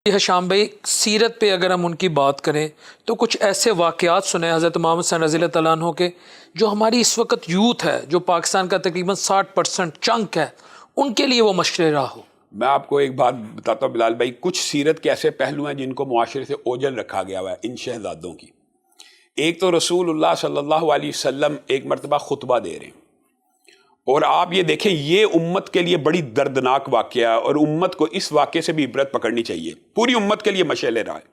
حشام بھائی، سیرت پہ اگر ہم ان کی بات کریں تو کچھ ایسے واقعات سنیں حضرت محمد صلی اللہ علیہ تعالیٰ عنہ کے، جو ہماری اس وقت یوتھ ہے، جو پاکستان کا تقریباً 60% چنک ہے، ان کے لیے وہ مشعل راہ ہو۔ میں آپ کو ایک بات بتاتا ہوں بلال بھائی، کچھ سیرت کے ایسے پہلو ہیں جن کو معاشرے سے اوجھل رکھا گیا ہوا ہے ان شہزادوں کی۔ ایک تو رسول اللہ صلی اللہ علیہ وسلم ایک مرتبہ خطبہ دے رہے ہیں، اور آپ یہ دیکھیں یہ امت کے لیے بڑی دردناک واقعہ ہے، اور امت کو اس واقعے سے بھی عبرت پکڑنی چاہیے، پوری امت کے لیے مشعل راہ ہے۔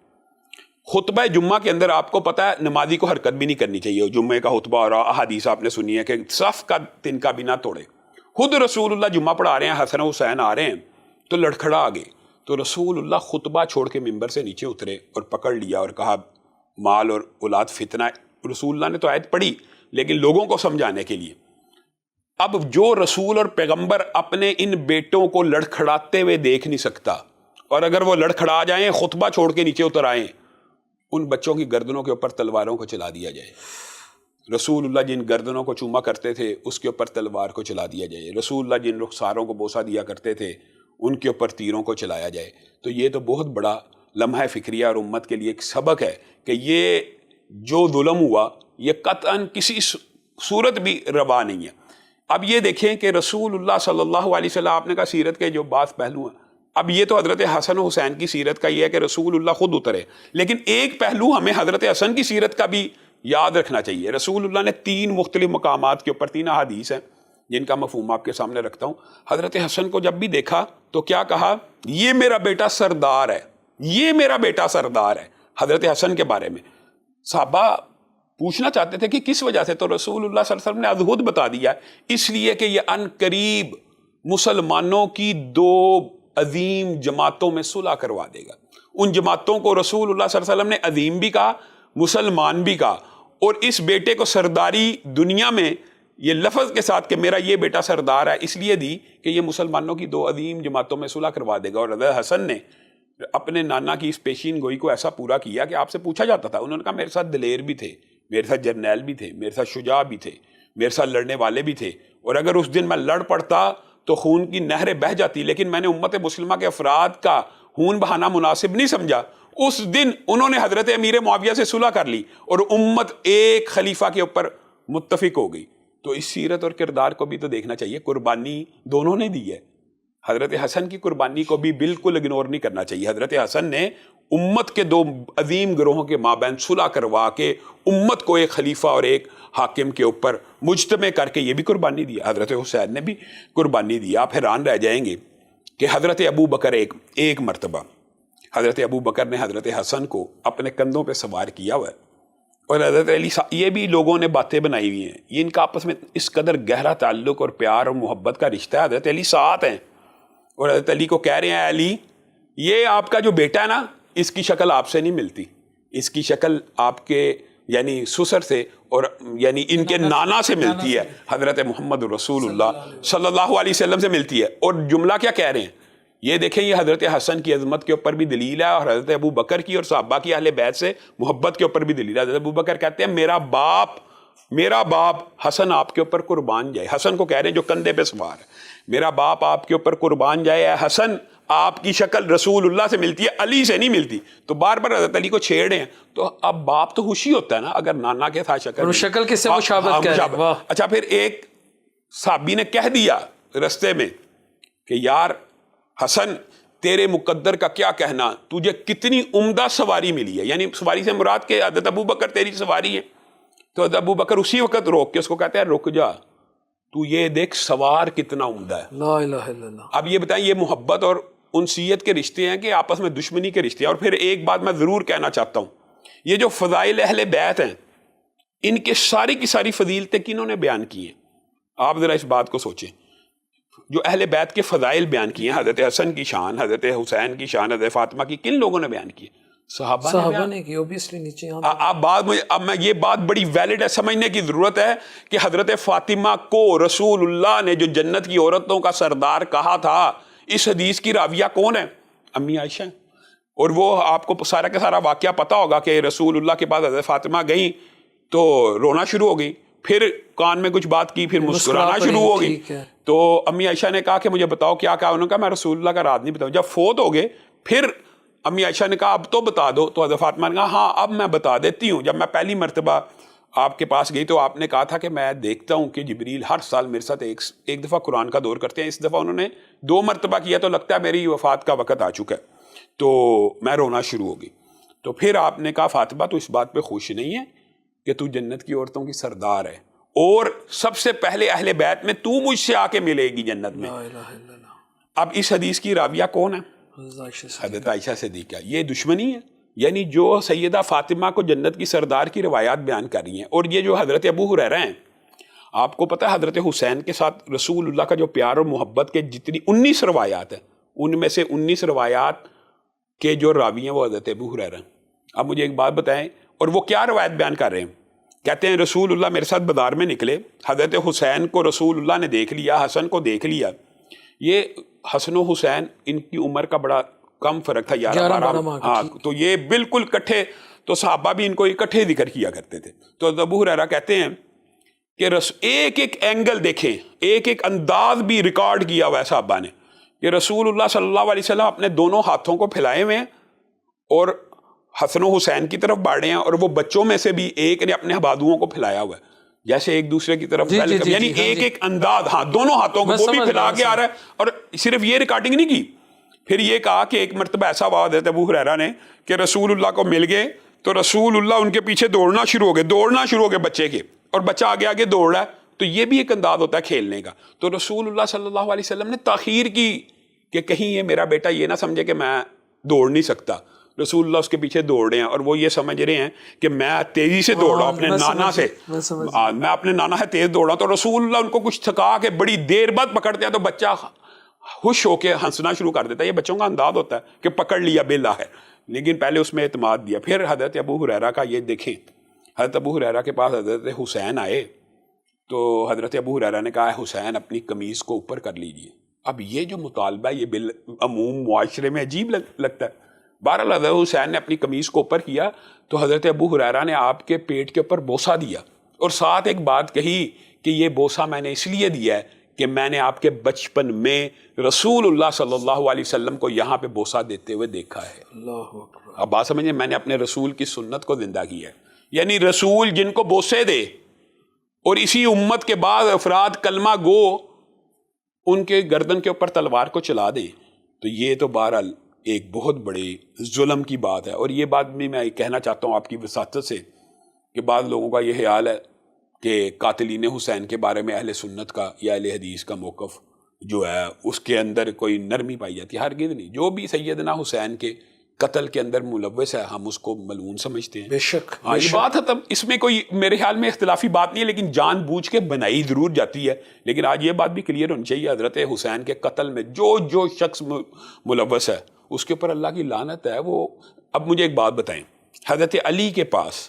خطبہ جمعہ کے اندر آپ کو پتہ ہے نمازی کو حرکت بھی نہیں کرنی چاہیے، جمعے کا خطبہ اور احادیث آپ نے سنی ہے کہ صف کا تنکا بھی نہ توڑے۔ خود رسول اللہ جمعہ پڑھا رہے ہیں، حسن و حسین آ رہے ہیں تو لڑکھڑا آ گئے، تو رسول اللہ خطبہ چھوڑ کے ممبر سے نیچے اترے اور پکڑ لیا اور کہا مال اور اولاد فتنہ ہے۔ رسول اللہ نے تو آیت پڑھی لیکن لوگوں کو سمجھانے کے لیے۔ اب جو رسول اور پیغمبر اپنے ان بیٹوں کو لڑکھڑاتے ہوئے دیکھ نہیں سکتا، اور اگر وہ لڑکھڑا جائیں خطبہ چھوڑ کے نیچے اتر آئیں، ان بچوں کی گردنوں کے اوپر تلواروں کو چلا دیا جائے۔ رسول اللہ جن گردنوں کو چوما کرتے تھے اس کے اوپر تلوار کو چلا دیا جائے۔ رسول اللہ جن رخساروں کو بوسہ دیا کرتے تھے ان کے اوپر تیروں کو چلایا جائے۔ تو یہ تو بہت بڑا لمحہ فکریہ اور امت کے لیے ایک سبق ہے کہ یہ جو ظلم ہوا یہ قطعاً کسی صورت بھی روا نہیں ہے۔ اب یہ دیکھیں کہ رسول اللہ صلی اللہ علیہ وسلم، آپ نے کہا سیرت کے جو بعض پہلو ہیں، اب یہ تو حضرت حسن و حسین کی سیرت کا یہ ہے کہ رسول اللہ خود اترے، لیکن ایک پہلو ہمیں حضرت حسن کی سیرت کا بھی یاد رکھنا چاہیے۔ رسول اللہ نے 3 مختلف مقامات کے اوپر 3 احادیث ہیں جن کا مفہوم آپ کے سامنے رکھتا ہوں۔ حضرت حسن کو جب بھی دیکھا تو کیا کہا؟ یہ میرا بیٹا سردار ہے، یہ میرا بیٹا سردار ہے۔ حضرت حسن کے بارے میں صحابہ پوچھنا چاہتے تھے کہ کس وجہ سے، تو رسول اللہ صلی اللہ علیہ وسلم نے ازہد بتا دیا، اس لیے کہ یہ ان قریب مسلمانوں کی 2 عظیم جماعتوں میں صلح کروا دے گا۔ ان جماعتوں کو رسول اللہ صلی اللہ علیہ وسلم نے عظیم بھی کہا، مسلمان بھی کہا، اور اس بیٹے کو سرداری دنیا میں یہ لفظ کے ساتھ کہ میرا یہ بیٹا سردار ہے اس لیے دی کہ یہ مسلمانوں کی 2 عظیم جماعتوں میں صلح کروا دے گا۔ اور حضرت حسن نے اپنے نانا کی اس پیشین گوئی کو ایسا پورا کیا کہ آپ سے پوچھا جاتا تھا، انہوں نے کہا میرے ساتھ دلیر بھی تھے، میرے ساتھ جرنیل بھی تھے، میرے ساتھ شجاع بھی تھے، میرے ساتھ لڑنے والے بھی تھے، اور اگر اس دن میں لڑ پڑتا تو خون کی نہریں بہہ جاتی، لیکن میں نے امت مسلمہ کے افراد کا خون بہانا مناسب نہیں سمجھا۔ اس دن انہوں نے حضرت امیر معاویہ سے صلح کر لی اور امت ایک خلیفہ کے اوپر متفق ہو گئی۔ تو اس سیرت اور کردار کو بھی تو دیکھنا چاہیے، قربانی دونوں نے دی ہے۔ حضرت حسن کی قربانی کو بھی بالکل اگنور نہیں کرنا چاہیے۔ حضرت حسن نے امت کے 2 عظیم گروہوں کے مابین صلح کروا کے امت کو ایک خلیفہ اور ایک حاکم کے اوپر مجتمع کر کے یہ بھی قربانی دی۔ حضرت حسین نے بھی قربانی دی۔ آپ حیران رہ جائیں گے کہ حضرت ابو بکر ایک مرتبہ حضرت ابو بکر نے حضرت حسن کو اپنے کندھوں پہ سوار کیا ہوا ہے، اور حضرت علی یہ بھی لوگوں نے باتیں بنائی ہوئی ہیں، یہ ان کا آپس میں اس قدر گہرا تعلق اور پیار اور محبت کا رشتہ ہے۔ حضرت علی ساتھ ہیں اور حضرت علی کو کہہ رہے ہیں علی یہ آپ کا جو بیٹا ہے نا اس کی شکل آپ سے نہیں ملتی، اس کی شکل آپ کے یعنی سسر سے اور یعنی ان کے نانا سے ملتی ہے، حضرت محمد رسول اللہ صلی اللہ علیہ وسلم سے ملتی ہے۔ اور جملہ کیا کہہ رہے ہیں یہ دیکھیں، یہ حضرت حسن کی عظمت کے اوپر بھی دلیل ہے، اور حضرت ابو بکر کی اور صحابہ کی اہل بیت سے محبت کے اوپر بھی دلیل ہے۔ حضرت ابو بکر کہتے ہیں میرا باپ حسن آپ کے اوپر قربان جائے۔ حسن کو کہہ رہے ہیں جو کندھے پہ سوار ہے، میرا باپ آپ کے اوپر قربان جائے، حسن آپ کی شکل رسول اللہ سے ملتی ہے، علی سے نہیں ملتی۔ تو بار بار حضرت علی کو چھیڑ رہے ہیں، تو اب باپ تو خوشی ہوتا ہے نا اگر نانا کے ساتھ شکل کس سے مشابہت کر رہے ہیں۔ اچھا پھر ایک صحابی نے کہہ دیا رستے میں کہ یار حسن تیرے مقدر کا کیا کہنا، تجھے کتنی عمدہ سواری ملی ہے، یعنی سواری سے مراد کہ حضرت ابو بکر تیری سواری ہے۔ تو حضرت ابو بکر اسی وقت روک کے اس کو کہتے ہیں رک جا، تو یہ دیکھ سوار کتنا عمدہ ہے۔ لا الہ الا اللہ۔ اب یہ بتائیں یہ محبت اور انسیت کے رشتے ہیں کہ آپس میں دشمنی کے رشتے ہیں۔ اور پھر ایک بات میں ضرور کہنا چاہتا ہوں، یہ جو فضائل اہل بیت ہیں ان کے ساری کی ساری فضیلتیں کنہوں نے بیان کی ہیں؟ آپ ذرا اس بات کو سوچیں، جو اہل بیت کے فضائل بیان کیے ہیں، حضرت حسن کی شان، حضرت حسین کی شان، حضرت فاطمہ کی، کن لوگوں نے بیان کی؟ صحابہ نے کی، اوبیسلی نیچے اب میں یہ بات بڑی ویلڈ ہے، سمجھنے کی ضرورت ہے کہ حضرت فاطمہ کو رسول اللہ نے جو جنت کی عورتوں کا سردار کہا تھا، اس حدیث کی راویہ کون ہے؟ امی عائشہ۔ اور وہ آپ کو سارا کا سارا واقعہ پتا ہوگا کہ رسول اللہ کے پاس حضرت فاطمہ گئیں تو رونا شروع ہو گئی، پھر کان میں کچھ بات کی، پھر مسکرانا شروع ہو گئی۔ تو امی عائشہ نے کہا کہ مجھے بتاؤ کیا کہا؟ انہوں نے کہا میں رسول اللہ کا راز نہیں بتاؤں۔ جب فوت ہو گئے پھر امی عائشہ نے کہا اب تو بتا دو. تو حضرت فاطمہ نے کہا ہاں اب میں بتا دیتی ہوں. جب میں پہلی مرتبہ آپ کے پاس گئی تو آپ نے کہا تھا کہ میں دیکھتا ہوں کہ جبریل ہر سال میرے ساتھ ایک دفعہ قرآن کا دور کرتے ہیں. اس دفعہ انہوں نے 2 مرتبہ کیا تو لگتا ہے میری وفات کا وقت آ چکا ہے. تو میں رونا شروع ہو گئی. تو پھر آپ نے کہا فاطمہ تو اس بات پہ خوش نہیں ہے کہ تو جنت کی عورتوں کی سردار ہے اور سب سے پہلے اہل بیت میں تو مجھ سے آ کے ملے گی جنت میں. لا الہ الا اللہ. اب اس حدیث کی راویہ کون ہے؟ حضرت عائشہ صدیقہ. یہ دشمنی ہے. یعنی جو سیدہ فاطمہ کو جنت کی سردار کی روایات بیان کر رہی ہیں. اور یہ جو حضرت ابو ہریرہ ہیں, آپ کو پتہ ہے حضرت حسین کے ساتھ رسول اللہ کا جو پیار اور محبت کے جتنی 19 روایات ہیں, ان میں سے 19 روایات کے جو راوی ہیں وہ حضرت ابو ہریرہ ہیں. اب مجھے ایک بات بتائیں, اور وہ کیا روایت بیان کر رہے ہیں؟ کہتے ہیں رسول اللہ میرے ساتھ بازار میں نکلے, حضرت حسین کو رسول اللہ نے دیکھ لیا, حسن کو دیکھ لیا. یہ حسن و حسین ان کی عمر کا بڑا کم فرق تھا, 11-12 ماہ. ہاں, تو یہ بالکل اکٹھے, تو صحابہ بھی ان کو اکٹھے ذکر کیا کرتے تھے. تو ابو ہریرہ کہتے ہیں کہ ایک ایک اینگل دیکھیں, ایک ایک انداز بھی ریکارڈ کیا ہوا ہے صحابہ نے کہ رسول اللہ صلی اللہ علیہ وسلم اپنے دونوں ہاتھوں کو پھیلائے ہوئے ہیں اور حسن و حسین کی طرف بڑھے ہیں, اور وہ بچوں میں سے بھی ایک نے اپنے بازوؤں کو پھیلایا ہوا ہے جیسے ایک دوسرے کی طرف یعنی ایک ایک انداز. ہاں, دونوں ہاتھوں کو وہ بھی پھیلا کے آ رہا ہے. اور صرف یہ ریکارڈنگ نہیں کی, پھر یہ کہا کہ ایک مرتبہ ایسا ہوا حضرت ابو ہریرہ نے کہ رسول اللہ کو مل گئے تو رسول اللہ ان کے پیچھے دوڑنا شروع ہو گئے بچے کے, اور بچہ آگے آگے دوڑ رہا ہے. تو یہ بھی ایک انداز ہوتا ہے کھیلنے کا. تو رسول اللہ صلی اللہ علیہ وسلم نے تاخیر کی کہ کہیں یہ میرا بیٹا یہ نہ سمجھے کہ میں دوڑ نہیں سکتا. رسول اللہ اس کے پیچھے دوڑ رہے ہیں اور وہ یہ سمجھ رہے ہیں کہ میں تیزی سے دوڑ رہا ہوں اپنے نانا سے, میں اپنے نانا سے تیز دوڑ رہا ہوں. تو رسول اللہ ان کو کچھ تھکا کے بڑی دیر بعد پکڑتے ہیں تو بچہ خوش ہو کے ہنسنا شروع کر دیتا ہے. یہ بچوں کا انداز ہوتا ہے کہ پکڑ لیا بلا ہے, لیکن پہلے اس میں اعتماد دیا. پھر حضرت ابو ہریرہ کا یہ دیکھیں, حضرت ابو ہریرہ کے پاس حضرت حسین آئے تو حضرت ابو ہریرہ نے کہا حسین اپنی قمیض کو اوپر کر لیجئے. اب یہ جو مطالبہ یہ بالعموم معاشرے میں عجیب لگتا ہے. بہرحال حضرت حسین نے اپنی قمیض کو اوپر کیا تو حضرت ابو ہریرہ نے آپ کے پیٹ کے اوپر بوسہ دیا, اور ساتھ ایک بات کہی کہ یہ بوسہ میں نے اس لیے دیا ہے کہ میں نے آپ کے بچپن میں رسول اللہ صلی اللہ علیہ وسلم کو یہاں پہ بوسہ دیتے ہوئے دیکھا ہے. اللہ اکبر. اب بات سمجھیں, میں نے اپنے رسول کی سنت کو زندہ کیا ہے. یعنی رسول جن کو بوسے دے اور اسی امت کے بعد افراد کلمہ گو ان کے گردن کے اوپر تلوار کو چلا دے, تو یہ تو بہرحال ایک بہت بڑے ظلم کی بات ہے. اور یہ بات بھی میں کہنا چاہتا ہوں آپ کی وساطت سے کہ بعض لوگوں کا یہ خیال ہے کہ قاتلین حسین کے بارے میں اہل سنت کا یا اہل حدیث کا موقف جو ہے اس کے اندر کوئی نرمی پائی جاتی ہے. ہرگز نہیں. جو بھی سیدنا حسین کے قتل کے اندر ملوث ہے ہم اس کو ملعون سمجھتے ہیں. بے شک. ہاں, یہ بات ہے, تب اس میں کوئی میرے خیال میں اختلافی بات نہیں ہے, لیکن جان بوجھ کے بنائی ضرور جاتی ہے. لیکن آج یہ بات بھی کلیئر ہونی چاہیے, حضرت حسین کے قتل میں جو شخص ملوث ہے اس کے اوپر اللہ کی لعنت ہے. وہ اب مجھے ایک بات بتائیں, حضرت علی کے پاس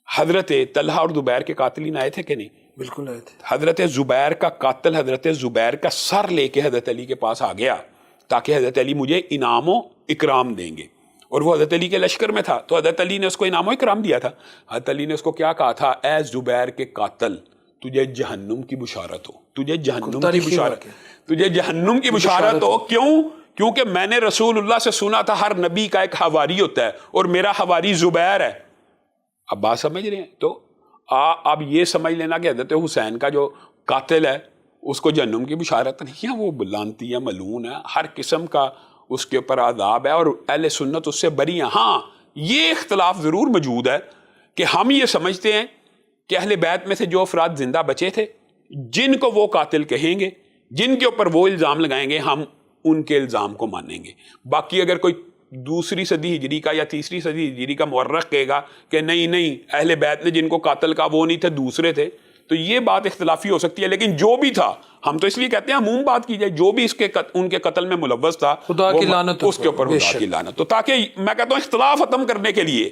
حضرت طلحہ اور زبیر کے قاتلین آئے تھے کہ نہیں؟ بالکل آئے تھے. حضرت زبیر کا قاتل حضرت زبیر کا سر لے کے حضرت علی کے پاس آ گیا تاکہ حضرت علی مجھے انعام و اکرام دیں گے, اور وہ حضرت علی کے لشکر میں تھا. تو حضرت علی نے اس کو انعام و اکرام دیا تھا. حضرت علی نے اس کو کیا کہا تھا, اے زبیر کے قاتل تجھے جہنم کی بشارت ہو, تجھے جہنم کی بشارت ہو. کیوں؟ کیونکہ میں نے رسول اللہ سے سنا تھا ہر نبی کا ایک حواری ہوتا ہے اور میرا حواری زبیر ہے. اب بات سمجھ رہے ہیں؟ تو اب یہ سمجھ لینا کہ حضرت حسین کا جو قاتل ہے اس کو جہنم کی بشارت نہیں ہے, وہ لعنتی ہے, ملعون ہے, ہر قسم کا اس کے اوپر عذاب ہے, اور اہل سنت اس سے بری ہیں. ہاں, یہ اختلاف ضرور موجود ہے کہ ہم یہ سمجھتے ہیں کہ اہل بیت میں سے جو افراد زندہ بچے تھے جن کو وہ قاتل کہیں گے, جن کے اوپر وہ الزام لگائیں گے, ہم ان کے الزام کو مانیں گے. باقی اگر کوئی 2 صدی ہجری کا یا 3 صدی ہجری کا مورخ کہے گا کہ نہیں اہل بیت نے جن کو قاتل کا وہ نہیں تھے دوسرے تھے, تو یہ بات اختلافی ہو سکتی ہے. لیکن جو بھی تھا, ہم تو اس لیے کہتے ہیں عموم بات کی جائے, جو بھی ان کے قتل میں ملوث تھا خدا کی لعنت اس کے اوپر خدا کی لعنت. تو تاکہ میں کہتا ہوں اختلاف ختم کرنے کے لیے